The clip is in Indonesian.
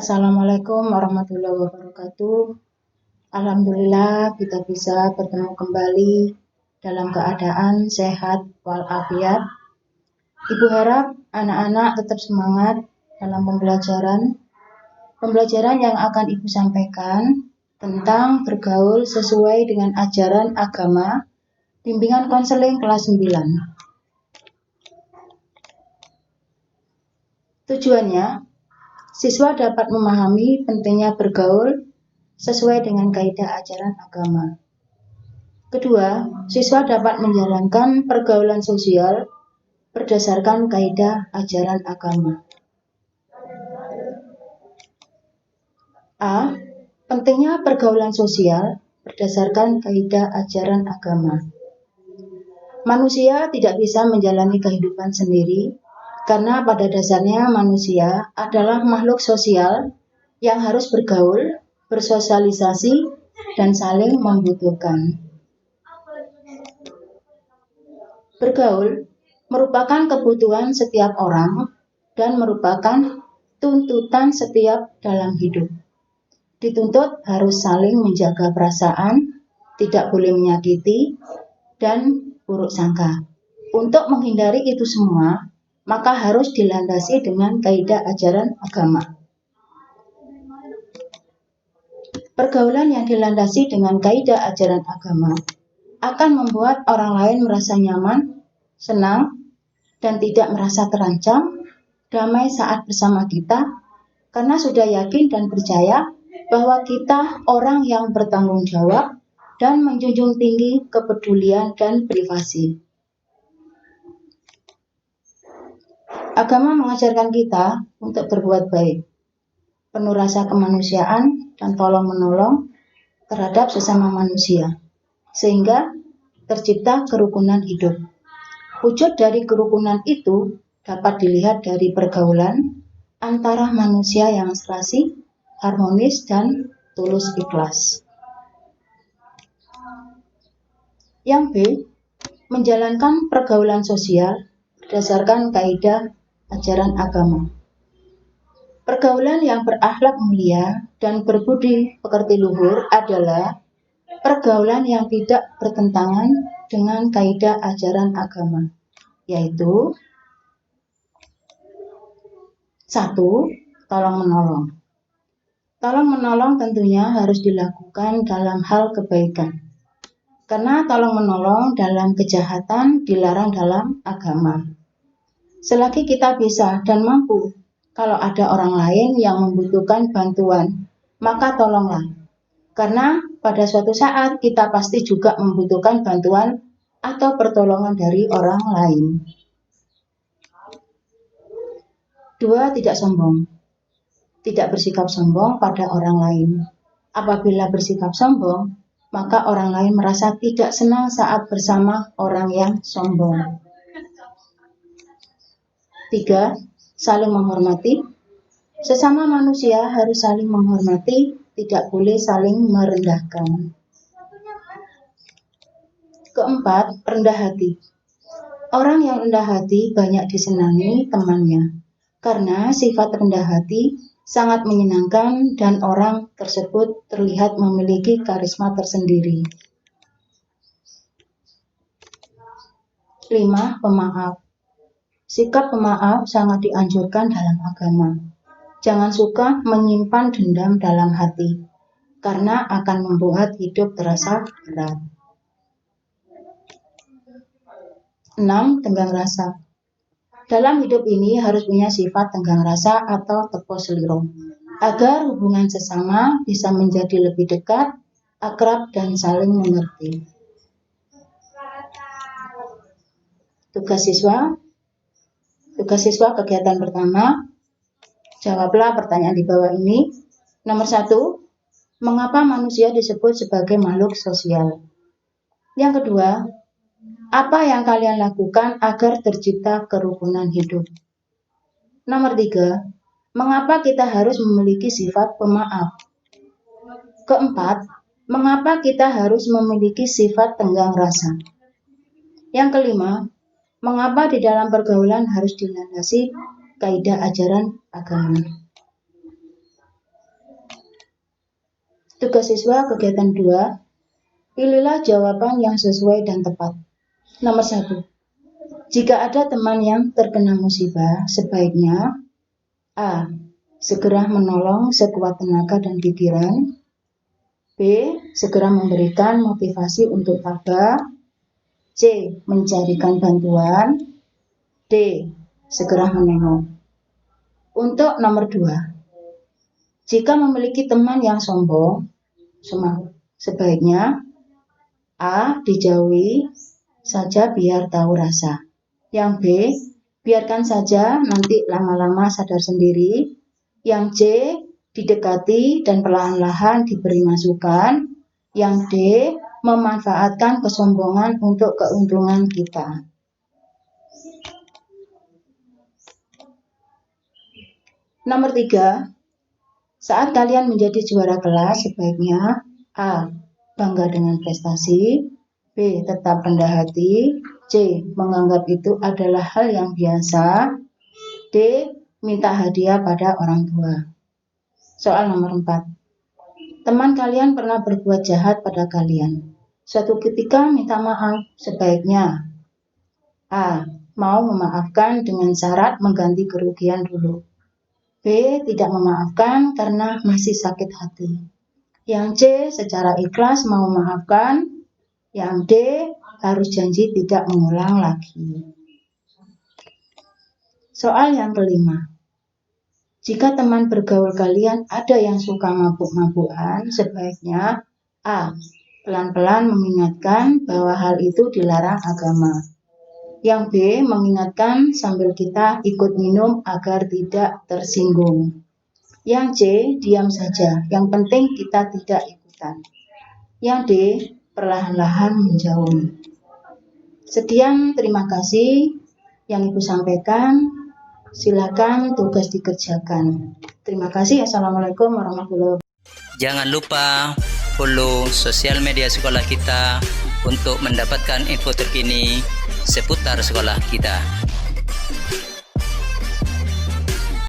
Assalamualaikum warahmatullahi wabarakatuh. Alhamdulillah kita bisa bertemu kembali dalam keadaan sehat walafiat. Ibu harap anak-anak tetap semangat dalam pembelajaran yang akan Ibu sampaikan tentang bergaul sesuai dengan ajaran agama, bimbingan konseling kelas 9. Tujuannya, siswa dapat memahami pentingnya bergaul sesuai dengan kaidah ajaran agama. Kedua, siswa dapat menjalankan pergaulan sosial berdasarkan kaidah ajaran agama. A. Pentingnya pergaulan sosial berdasarkan kaidah ajaran agama. Manusia tidak bisa menjalani kehidupan sendiri karena pada dasarnya manusia adalah makhluk sosial yang harus bergaul, bersosialisasi, dan saling membutuhkan. Bergaul merupakan kebutuhan setiap orang dan merupakan tuntutan setiap dalam hidup. Dituntut harus saling menjaga perasaan, tidak boleh menyakiti, dan buruk sangka. Untuk menghindari itu semua, maka harus dilandasi dengan kaidah ajaran agama. Pergaulan yang dilandasi dengan kaidah ajaran agama akan membuat orang lain merasa nyaman, senang, dan tidak merasa terancam, damai saat bersama kita, karena sudah yakin dan percaya bahwa kita orang yang bertanggung jawab dan menjunjung tinggi kepedulian dan privasi. Agama mengajarkan kita untuk berbuat baik, penuh rasa kemanusiaan dan tolong-menolong terhadap sesama manusia, sehingga tercipta kerukunan hidup. Wujud dari kerukunan itu dapat dilihat dari pergaulan antara manusia yang serasi, harmonis, dan tulus ikhlas. Yang B. Menjalankan pergaulan sosial berdasarkan kaidah ajaran agama. Pergaulan yang berakhlak mulia dan berbudi pekerti luhur adalah pergaulan yang tidak bertentangan dengan kaidah ajaran agama, yaitu 1. Tolong-menolong. Tolong-menolong tentunya harus dilakukan dalam hal kebaikan, karena tolong-menolong dalam kejahatan dilarang dalam agama. Selagi kita bisa dan mampu, kalau ada orang lain yang membutuhkan bantuan, maka tolonglah. Karena pada suatu saat kita pasti juga membutuhkan bantuan atau pertolongan dari orang lain. 2. Tidak sombong. Tidak bersikap sombong pada orang lain. Apabila bersikap sombong, maka orang lain merasa tidak senang saat bersama orang yang sombong. 3. Saling menghormati. Sesama manusia harus saling menghormati, tidak boleh saling merendahkan. Keempat, rendah hati. Orang yang rendah hati banyak disenangi temannya, karena sifat rendah hati sangat menyenangkan dan orang tersebut terlihat memiliki karisma tersendiri. 5. Pemaaf. Sikap pemaaf sangat dianjurkan dalam agama. Jangan suka menyimpan dendam dalam hati, karena akan membuat hidup terasa berat. 6. Tenggang rasa. Dalam hidup ini harus punya sifat tenggang rasa atau tepo seliro, agar hubungan sesama bisa menjadi lebih dekat, akrab, dan saling mengerti. Tugas siswa kegiatan pertama, jawablah pertanyaan di bawah ini. Nomor 1, mengapa manusia disebut sebagai makhluk sosial? Yang kedua, apa yang kalian lakukan agar tercipta kerukunan hidup? Nomor 3, mengapa kita harus memiliki sifat pemaaf? Keempat, mengapa kita harus memiliki sifat tenggang rasa? Yang kelima, mengapa di dalam pergaulan harus dilandasi kaidah ajaran agama? Tugas siswa kegiatan 2, pilihlah jawaban yang sesuai dan tepat. Nomor 1. Jika ada teman yang terkena musibah, sebaiknya A. Segera menolong sekuat tenaga dan pikiran. B. Segera memberikan motivasi untuk tabah. C. Mencarikan bantuan. D. Segera menengok. Untuk nomor 2. Jika memiliki teman yang sombong, sebaiknya A. Dijauhi saja biar tahu rasa. Yang B. Biarkan saja, nanti lama-lama sadar sendiri. Yang C. Didekati dan perlahan-lahan diberi masukan. Yang D. Memanfaatkan kesombongan untuk keuntungan kita. Nomor 3. Saat kalian menjadi juara kelas, sebaiknya A. Bangga dengan prestasi. B. Tetap rendah hati. C. Menganggap itu adalah hal yang biasa. D. Minta hadiah pada orang tua. Soal nomor 4. Teman kalian pernah berbuat jahat pada kalian. Suatu ketika minta maaf, sebaiknya A. Mau memaafkan dengan syarat mengganti kerugian dulu. B. Tidak memaafkan karena masih sakit hati. Yang C. Secara ikhlas mau memaafkan. Yang D. Harus janji tidak mengulang lagi. Soal yang kelima. Jika teman bergaul kalian ada yang suka mabuk-mabukan, sebaiknya A. Pelan-pelan mengingatkan bahwa hal itu dilarang agama. Yang B. Mengingatkan sambil kita ikut minum agar tidak tersinggung. Yang C. Diam saja, yang penting kita tidak ikutan. Yang D. Perlahan-lahan menjauhi. Sekian, terima kasih yang Ibu sampaikan. Silakan tugas dikerjakan. Terima kasih. Assalamualaikum warahmatullahi wabarakatuh. Jangan lupa follow sosial media sekolah kita untuk mendapatkan info terkini seputar sekolah kita.